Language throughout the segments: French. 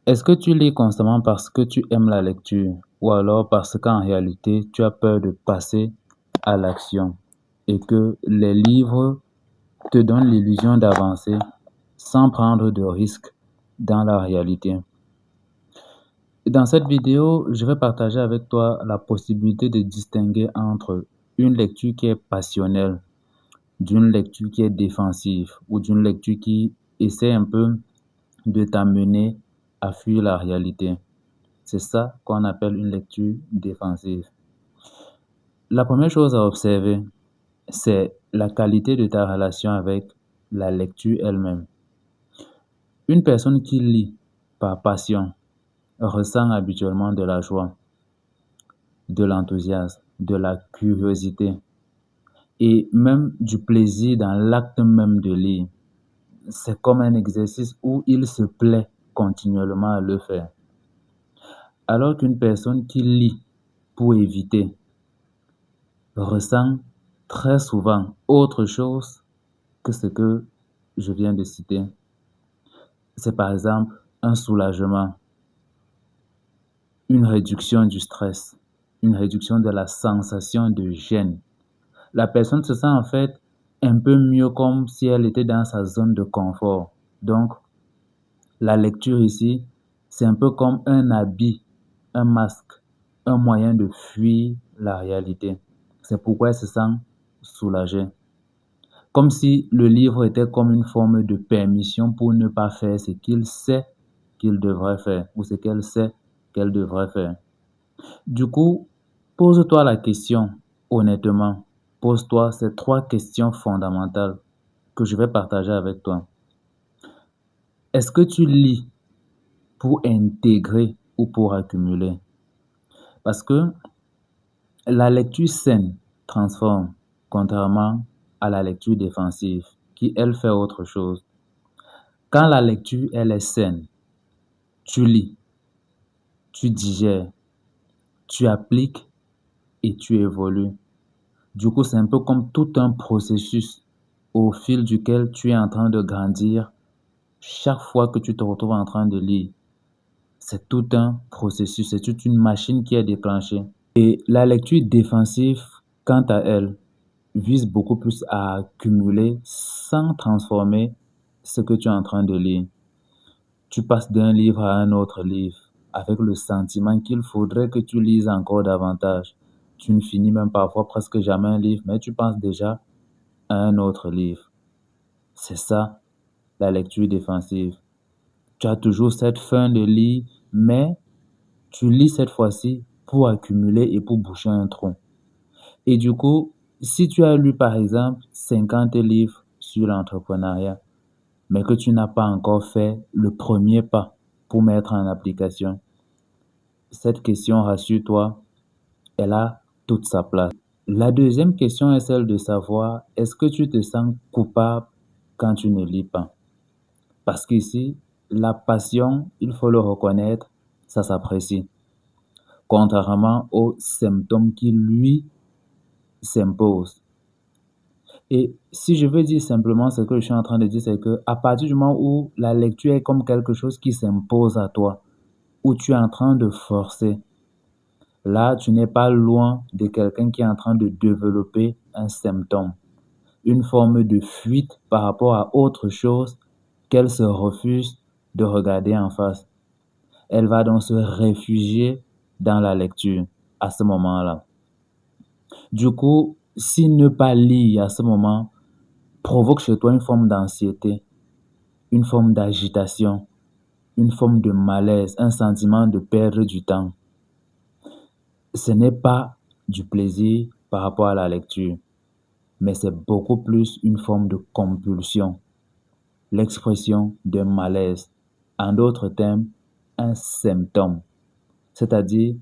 Est-ce que tu lis constamment parce que tu aimes la lecture ou alors parce qu'en réalité tu as peur de passer à l'action et que les livres te donnent l'illusion d'avancer sans prendre de risques dans la réalité? Dans cette vidéo, je vais partager avec toi la possibilité de distinguer entre une lecture qui est passionnelle, d'une lecture qui est défensive ou d'une lecture qui essaie un peu de t'amener à fuir la réalité. C'est ça qu'on appelle une lecture défensive. La première chose à observer, c'est la qualité de ta relation avec la lecture elle-même. Une personne qui lit par passion ressent habituellement de la joie, de l'enthousiasme, de la curiosité et même du plaisir dans l'acte même de lire. C'est comme un exercice où il se plaît continuellement à le faire. Alors qu'une personne qui lit pour éviter ressent très souvent autre chose que ce que je viens de citer. C'est par exemple un soulagement, une réduction du stress, une réduction de la sensation de gêne. La personne se sent en fait un peu mieux comme si elle était dans sa zone de confort. Donc, la lecture ici, c'est un peu comme un habit, un masque, un moyen de fuir la réalité. C'est pourquoi elle se sent soulagée. Comme si le livre était comme une forme de permission pour ne pas faire ce qu'il sait qu'il devrait faire ou ce qu'elle sait qu'elle devrait faire. Du coup, pose-toi la question, honnêtement. Pose-toi ces trois questions fondamentales que je vais partager avec toi. Est-ce que tu lis pour intégrer ou pour accumuler? Parce que la lecture saine transforme, contrairement à la lecture défensive, qui, elle, fait autre chose. Quand la lecture, elle est saine, tu lis, tu digères, tu appliques et tu évolues. Du coup, c'est un peu comme tout un processus au fil duquel tu es en train de grandir chaque fois que tu te retrouves en train de lire. C'est tout un processus, c'est toute une machine qui est déclenchée. Et la lecture défensive, quant à elle, vise beaucoup plus à accumuler sans transformer ce que tu es en train de lire. Tu passes d'un livre à un autre livre avec le sentiment qu'il faudrait que tu lises encore davantage. Tu ne finis même parfois presque jamais un livre, mais tu penses déjà à un autre livre. C'est ça, la lecture défensive. Tu as toujours cette faim de lire, mais tu lis cette fois-ci pour accumuler et pour boucher un trou. Et du coup, si tu as lu par exemple 50 livres sur l'entrepreneuriat, mais que tu n'as pas encore fait le premier pas pour mettre en application, cette question, rassure-toi, elle a toute sa place. La deuxième question est celle de savoir, est-ce que tu te sens coupable quand tu ne lis pas? Parce qu'ici, la passion, il faut le reconnaître, ça s'apprécie. Contrairement aux symptômes qui, lui, s'imposent. Et si je veux dire simplement ce que je suis en train de dire, c'est que à partir du moment où la lecture est comme quelque chose qui s'impose à toi, où tu es en train de forcer, là, tu n'es pas loin de quelqu'un qui est en train de développer un symptôme, une forme de fuite par rapport à autre chose qu'elle se refuse de regarder en face. Elle va donc se réfugier dans la lecture à ce moment-là. Du coup, si ne pas lire à ce moment provoque chez toi une forme d'anxiété, une forme d'agitation, une forme de malaise, un sentiment de perdre du temps, ce n'est pas du plaisir par rapport à la lecture, mais c'est beaucoup plus une forme de compulsion, l'expression d'un malaise. En d'autres termes, un symptôme, c'est-à-dire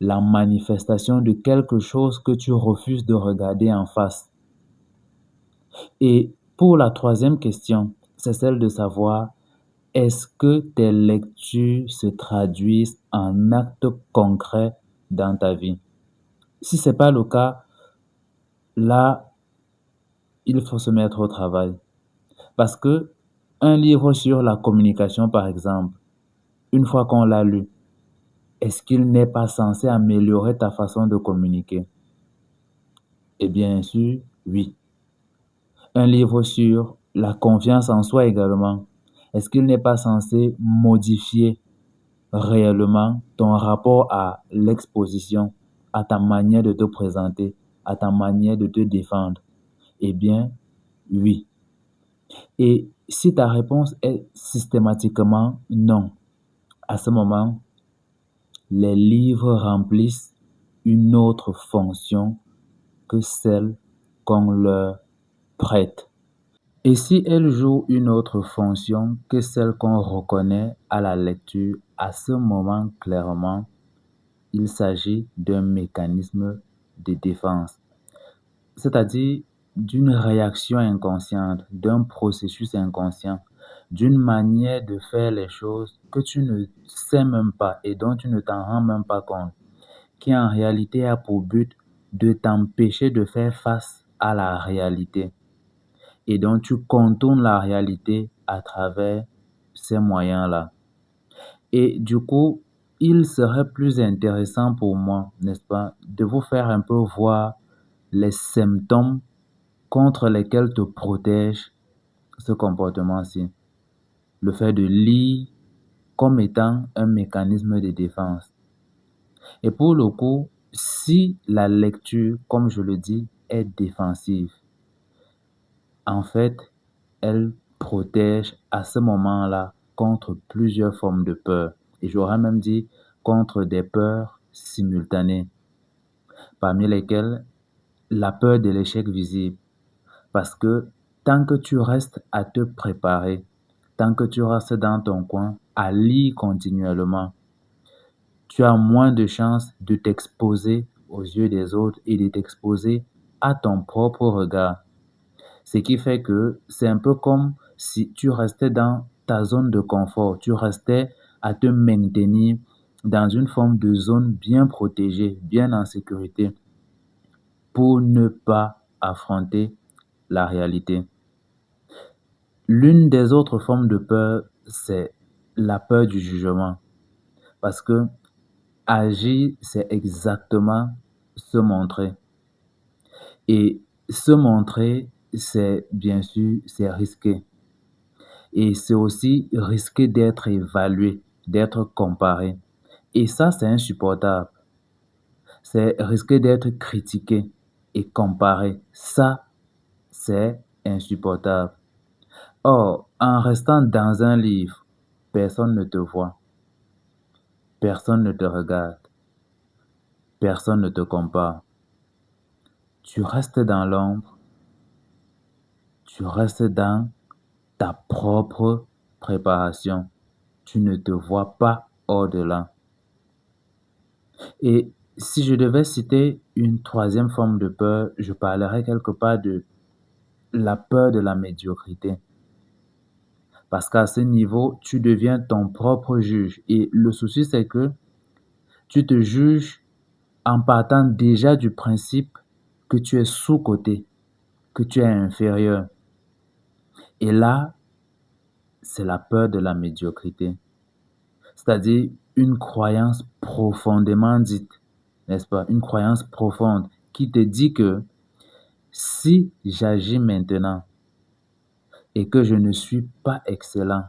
la manifestation de quelque chose que tu refuses de regarder en face. Et pour la troisième question, c'est celle de savoir, est-ce que tes lectures se traduisent en actes concrets dans ta vie? Si ce n'est pas le cas, là, il faut se mettre au travail. Parce que un livre sur la communication, par exemple, une fois qu'on l'a lu, est-ce qu'il n'est pas censé améliorer ta façon de communiquer? Et bien sûr, oui. Un livre sur la confiance en soi également, est-ce qu'il n'est pas censé modifier réellement ton rapport à l'exposition, à ta manière de te présenter, à ta manière de te défendre? Eh bien, oui. Et si ta réponse est systématiquement non, à ce moment, les livres remplissent une autre fonction que celle qu'on leur prête. Et si elles jouent une autre fonction que celle qu'on reconnaît à la lecture, à ce moment, clairement, il s'agit d'un mécanisme de défense, c'est-à-dire d'une réaction inconsciente, d'un processus inconscient, d'une manière de faire les choses que tu ne sais même pas et dont tu ne t'en rends même pas compte, qui en réalité a pour but de t'empêcher de faire face à la réalité. Et donc tu contournes la réalité à travers ces moyens-là. Et du coup, il serait plus intéressant pour moi, n'est-ce pas, de vous faire un peu voir les symptômes contre lesquels te protège ce comportement-ci. Le fait de lire comme étant un mécanisme de défense. Et pour le coup, si la lecture, comme je le dis, est défensive, en fait, elle protège à ce moment-là contre plusieurs formes de peur. Et j'aurais même dit contre des peurs simultanées, parmi lesquelles la peur de l'échec visible. Parce que tant que tu restes à te préparer, tant que tu restes dans ton coin à lire continuellement, tu as moins de chances de t'exposer aux yeux des autres et de t'exposer à ton propre regard. Ce qui fait que c'est un peu comme si tu restais dans ta zone de confort, tu restais à te maintenir dans une forme de zone bien protégée, bien en sécurité, pour ne pas affronter la réalité. L'une des autres formes de peur, c'est la peur du jugement. Parce que agir, c'est exactement se montrer. Et se montrer, c'est bien sûr, c'est risqué. Et c'est aussi risquer d'être évalué, d'être comparé. Et ça, c'est insupportable. C'est risquer d'être critiqué et comparé. Ça, c'est insupportable. Or, en restant dans un livre, personne ne te voit, personne ne te regarde, personne ne te compare. Tu restes dans l'ombre, tu restes dans ta propre préparation. Tu ne te vois pas au-delà. Et si je devais citer une troisième forme de peur, je parlerais quelque part de la peur de la médiocrité. Parce qu'à ce niveau, tu deviens ton propre juge. Et le souci, c'est que tu te juges en partant déjà du principe que tu es sous-coté, que tu es inférieur. Et là, c'est la peur de la médiocrité. C'est-à-dire une croyance profondément dite, n'est-ce pas? Une croyance profonde qui te dit que si j'agis maintenant et que je ne suis pas excellent,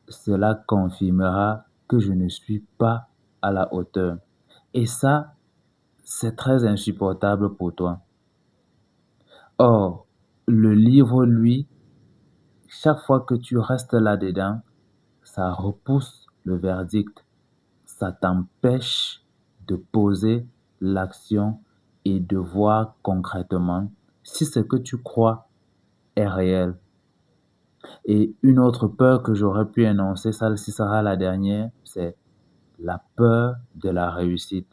cela confirmera que je ne suis pas à la hauteur. Et ça, c'est très insupportable pour toi. Or, le livre, lui, chaque fois que tu restes là-dedans, ça repousse le verdict. Ça t'empêche de poser l'action et de voir concrètement si ce que tu crois est réel. Et une autre peur que j'aurais pu énoncer, celle-ci sera la dernière, c'est la peur de la réussite.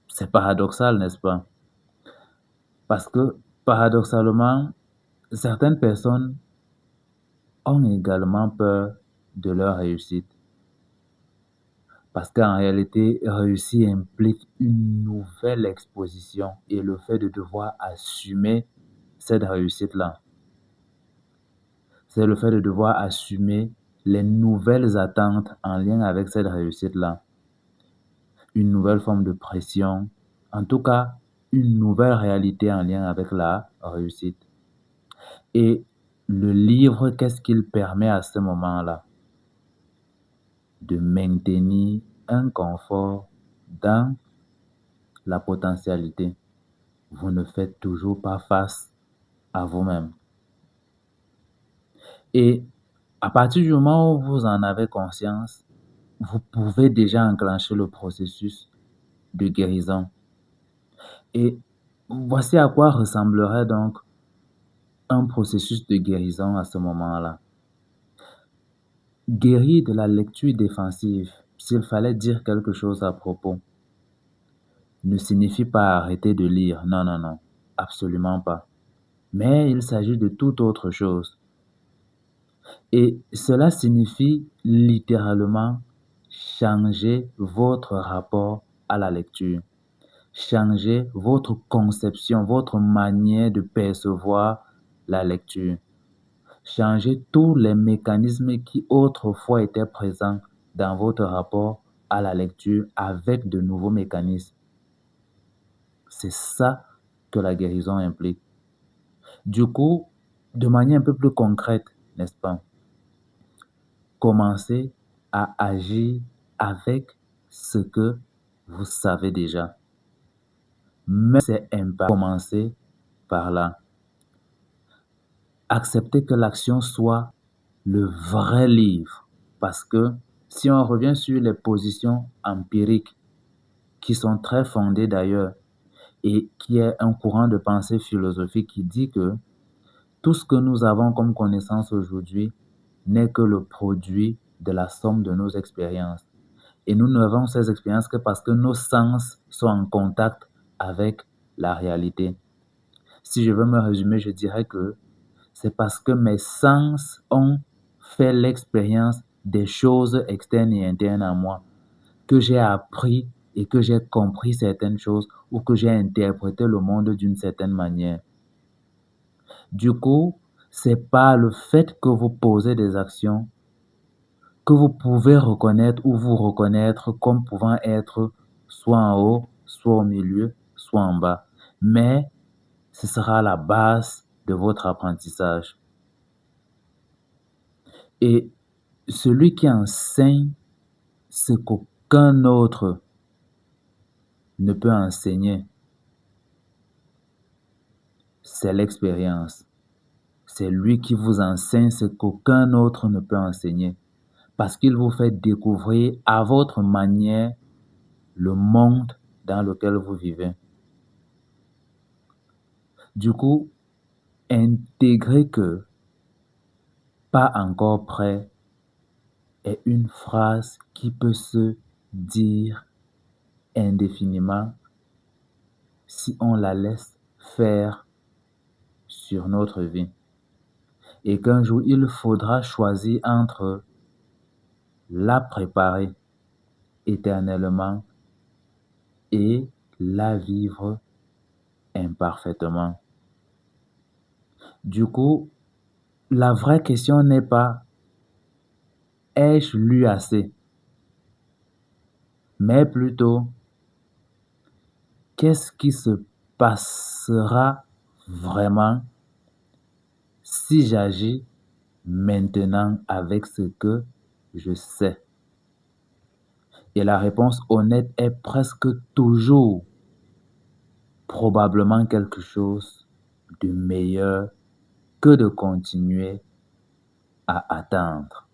C'est paradoxal, n'est-ce pas? Parce que paradoxalement, certaines personnes ont également peur de leur réussite. Parce qu'en réalité, réussir implique une nouvelle exposition et le fait de devoir assumer cette réussite-là. C'est le fait de devoir assumer les nouvelles attentes en lien avec cette réussite-là, une nouvelle forme de pression, en tout cas, une nouvelle réalité en lien avec la réussite. Et le livre, qu'est-ce qu'il permet à ce moment-là? De maintenir un confort dans la potentialité. Vous ne faites toujours pas face à vous-même. Et à partir du moment où vous en avez conscience, vous pouvez déjà enclencher le processus de guérison. Et voici à quoi ressemblerait donc un processus de guérison à ce moment-là. Guérir de la lecture défensive, s'il fallait dire quelque chose à propos, ne signifie pas arrêter de lire. Non, non, non, absolument pas. Mais il s'agit de toute autre chose. Et cela signifie littéralement changer votre rapport à la lecture, changer votre conception, votre manière de percevoir la lecture, changer tous les mécanismes qui autrefois étaient présents dans votre rapport à la lecture avec de nouveaux mécanismes. C'est ça que la guérison implique. Du coup, de manière un peu plus concrète, n'est-ce pas? Commencez à agir avec ce que vous savez déjà. Mais c'est important. Commencez par là. Acceptez que l'action soit le vrai livre. Parce que si on revient sur les positions empiriques, qui sont très fondées d'ailleurs, et qui est un courant de pensée philosophique qui dit que tout ce que nous avons comme connaissance aujourd'hui n'est que le produit de la somme de nos expériences. Et nous n'avons ces expériences que parce que nos sens sont en contact avec la réalité. Si je veux me résumer, je dirais que c'est parce que mes sens ont fait l'expérience des choses externes et internes à moi que j'ai appris et que j'ai compris certaines choses ou que j'ai interprété le monde d'une certaine manière. Du coup, c'est par le fait que vous posez des actions que vous pouvez reconnaître ou vous reconnaître comme pouvant être soit en haut, soit au milieu, soit en bas. Mais ce sera la base de votre apprentissage. Et celui qui enseigne ce qu'aucun autre ne peut enseigner, c'est l'expérience. C'est lui qui vous enseigne ce qu'aucun autre ne peut enseigner. Parce qu'il vous fait découvrir à votre manière le monde dans lequel vous vivez. Du coup, intégrez que pas encore prêt est une phrase qui peut se dire indéfiniment si on la laisse faire sur notre vie. Et qu'un jour, il faudra choisir entre la préparer éternellement et la vivre imparfaitement. Du coup, la vraie question n'est pas ai-je lu assez, mais plutôt qu'est-ce qui se passera vraiment si j'agis maintenant avec ce que je sais. Et la réponse honnête est presque toujours probablement quelque chose de meilleur que de continuer à attendre.